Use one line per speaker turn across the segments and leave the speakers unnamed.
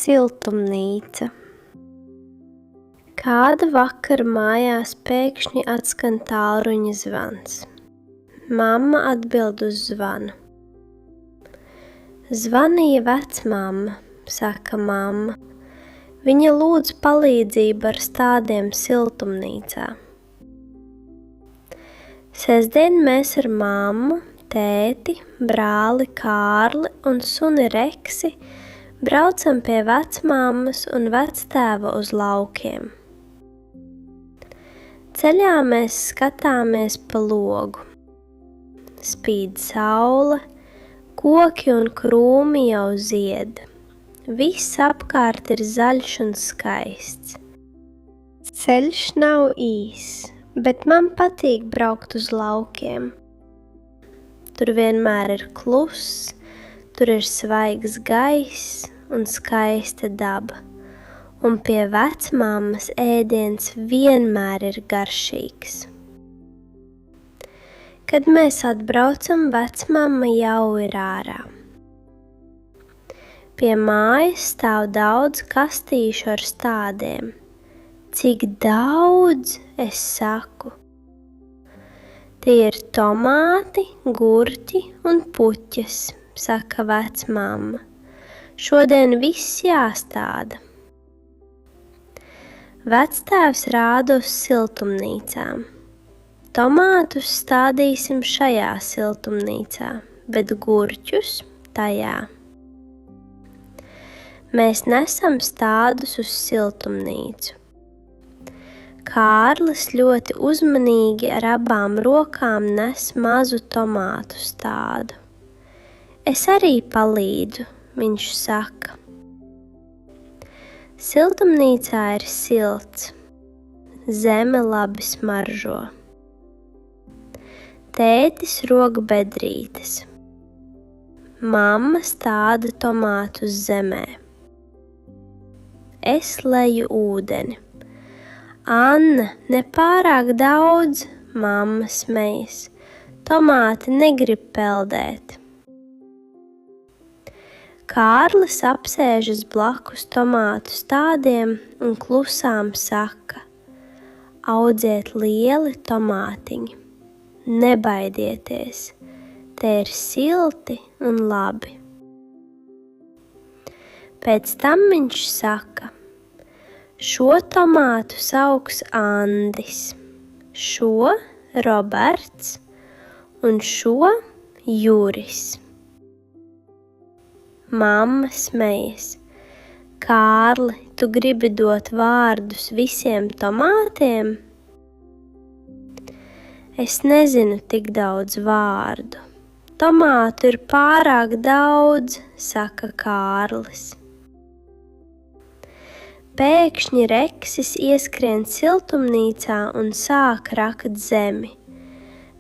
Siltumnīca. Kādu vakaru mājās pēkšņi atskan tālruņa zvans. Mamma atbild uz zvanu. Zvanīja vecmamma, saka mamma. Viņa lūdz palīdzību ar stādiem siltumnīcā. Sestdien mēs ar mammu, tēti, brāli Kārli un suni Reksi braucam pie vecmammas un vectēva uz laukiem. Ceļā mēs skatāmies pa logu. Spīd saule, koki un krūmi jau zied. Viss apkārt ir zaļš un skaists. Ceļš nav īss, bet man patīk braukt uz laukiem. Tur vienmēr ir kluss, tur ir svaigs gaiss un skaista daba. Un pie vecmammas ēdiens vienmēr ir garšīgs. Kad mēs atbraucam, vecmamma jau ir ārā. Pie mājas stāv daudz kastīšu ar stādiem. Cik daudz, es saku. Tie ir tomāti, gurķi un puķes, saka vecmamma. Šodien viss jāstāda. Vectēvs rāda uz siltumnīcām. Tomātus stādīsim šajā siltumnīcā, bet gurķus tajā. Mēs nesam stādus uz siltumnīcu. Kārlis ļoti uzmanīgi ar abām rokām nes mazu tomātu stādu. Es arī palīdzu, viņš saka. Siltumnīcā ir silts. Zeme labi smaržo. Tētis rok bedrītes. Mamma stāda tomātus zemē. Es leju ūdeni. Anna, nepārāk daudz, mamma smejas. Tomāti negrib peldēt. Kārlis apsēžas blakus tomātu stādiem un klusām saka: audziet lieli tomātiņi, nebaidieties, te ir silti un labi. Pēc tam viņš saka: šo tomātu sauks Andis, šo Roberts un šo Juris. Mamma smejas. Kārli, tu gribi dot vārdus visiem tomātiem? Es nezinu tik daudz vārdu. Tomātu ir pārāk daudz, saka Kārlis. Pēkšņi Reksis ieskrien siltumnīcā un sāk rakt zemi.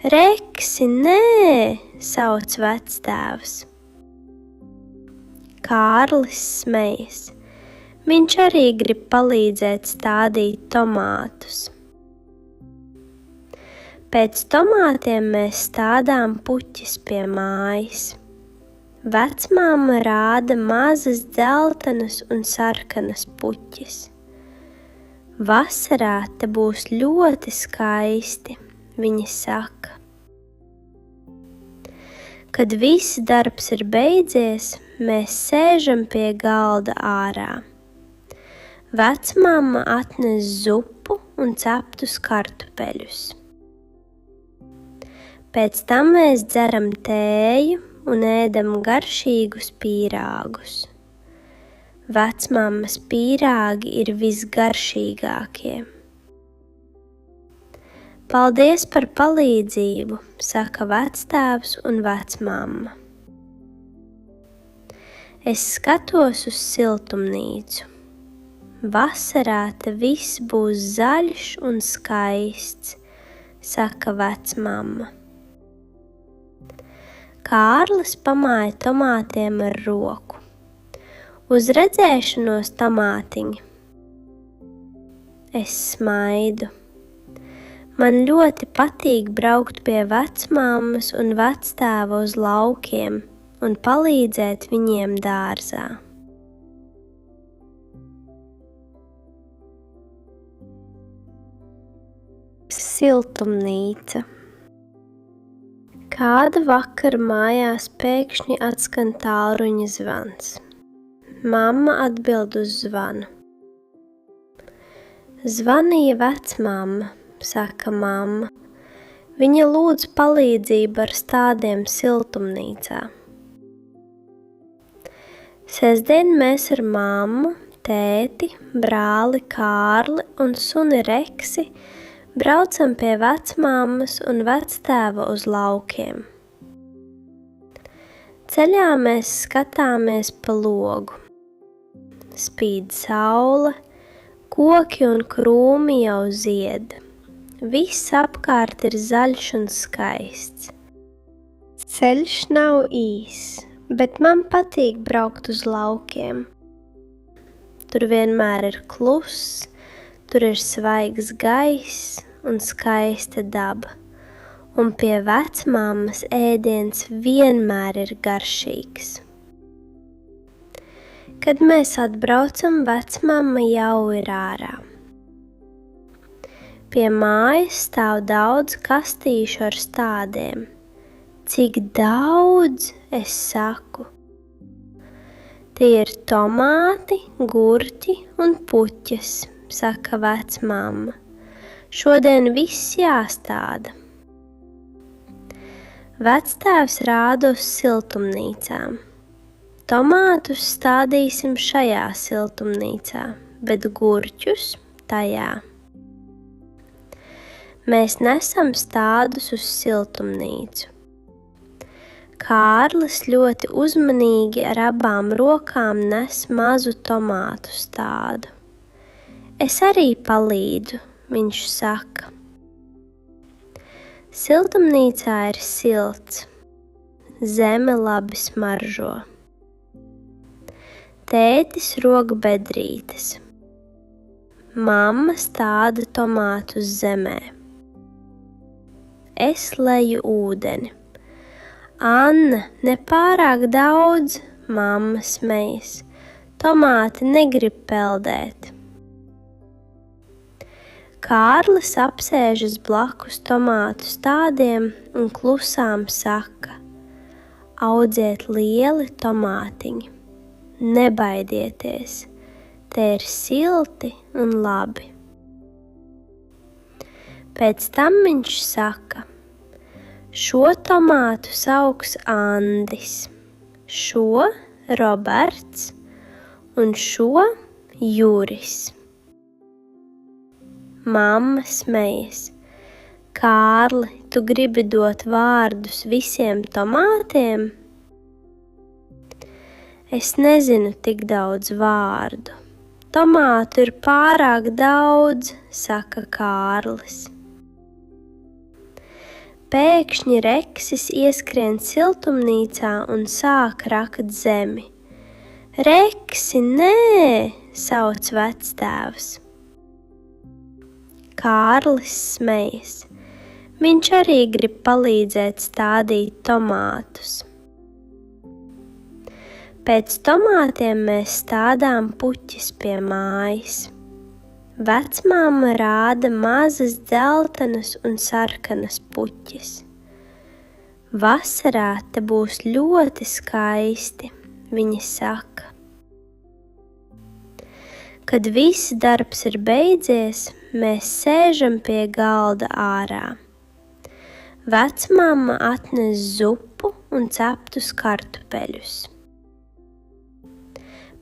Reksi, nē, sauc vectēvs. Kārlis smejas. Viņš arī grib palīdzēt stādīt tomātus. Pēc tomātiem mēs stādām puķes pie mājas. Vecmamma rāda mazas dzeltenas un sarkanas puķes. Vasarā te būs ļoti skaisti, viņa saka. Kad viss darbs ir beidzies, mēs sēžam pie galda ārā. Vecmamma atnes zupu un ceptus kartupeļus. Pēc tam mēs dzeram tēju un ēdam garšīgus pīrāgus. Vecmammas pīrāgi ir visgaršīgākie. Paldies par palīdzību, saka vectēvs un vecmamma. Es skatos uz siltumnīcu. Vasarā te viss būs zaļš un skaists, saka vecmamma. Kārlis pamāja tomātiem ar roku. Uz redzēšanos, tomātiņi. Es smaidu. Man ļoti patīk braukt pie vecmammas un vectēva uz laukiem un palīdzēt viņiem dārzā. Siltumnīca. Kāda vakara mājās pēkšņi atskan tālruņa zvans. Mamma atbild uz zvanu. Zvanīja vecmamma, saka mamma. Viņa lūdz palīdzību ar stādiem siltumnīcā. Sestdien mēs ar mammu, tēti, brāli Kārli un suni Reksi braucam pie vecmammas un vectēva uz laukiem. Ceļā mēs skatāmies pa logu. Spīd saule, koki un krūmi jau zied. Viss apkārt ir zaļš un skaists. Ceļš nav īss, bet man patīk braukt uz laukiem. Tur vienmēr ir kluss, tur ir svaigs gaiss un skaista daba, un pie vecmammas ēdiens vienmēr ir garšīgs. Kad mēs atbraucam, vecmamma jau ir ārā. Pie mājas stāv daudz kastīšu ar stādiem. Cik daudz, es saku. Tie ir tomāti, gurķi un puķes, saka vecmamma. Šodien viss jāstāda. Vectēvs rāda uz siltumnīcām. Tomātus stādīsim šajā siltumnīcā, bet gurķus tajā. Mēs nesam stādus uz siltumnīcu. Kārlis ļoti uzmanīgi ar abām rokām nes mazu tomātu stādu. Es arī palīdzu, viņš saka. Siltumnīcā ir silts. Zeme labi smaržo. Tētis rok bedrītes. Mamma stāda tomātus zemē. Es leju ūdeni. Anna, nepārāk daudz, mamma smejas. Tomāti negrib peldēt. Kārlis apsēžas blakus tomātu stādiem un klusām saka: audziet lieli tomātiņi, nebaidieties, te ir silti un labi. Pēc tam viņš saka: šo tomātu sauks Andis, šo Roberts un šo Juris. Mamma smejas: Kārli, tu gribi dot vārdus visiem tomātiem? Es nezinu tik daudz vārdu. Tomātu ir pārāk daudz, saka Kārlis. Pēkšņi Reksis ieskrien siltumnīcā un sāk rakt zemi. Reksi, nē, sauc vectēvs. Kārlis smejas. Viņš arī grib palīdzēt stādīt tomātus. Pēc tomātiem mēs stādām puķes pie mājas. Vecmamma rāda mazas dzeltenas un sarkanas puķes. Vasarā te būs ļoti skaisti, viņa saka. Kad viss darbs ir beidzies, mēs sēžam pie galda ārā. Vecmamma atnes zupu un ceptus kartupeļus.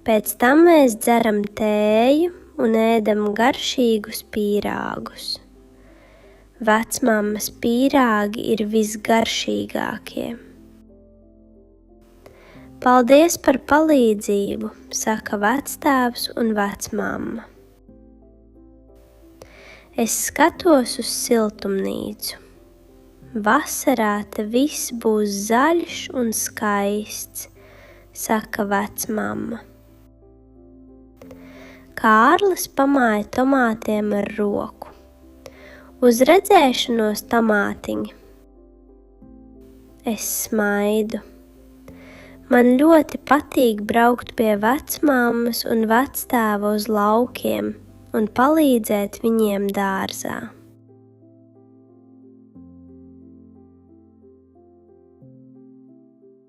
Pēc tam mēs dzeram tēju un ēdam garšīgus pīrāgus. Vecmammas pīrāgi ir visgaršīgākie. Paldies par palīdzību, saka vectēvs un vecmamma. Es skatos uz siltumnīcu. Vasarā te viss būs zaļš un skaists, saka vecmamma. Kārlis pamāja tomātiem ar roku. Uz redzēšanos, tomātiņi. Es smaidu. Man ļoti patīk braukt pie vecmammas un vectēva uz laukiem un palīdzēt viņiem dārzā.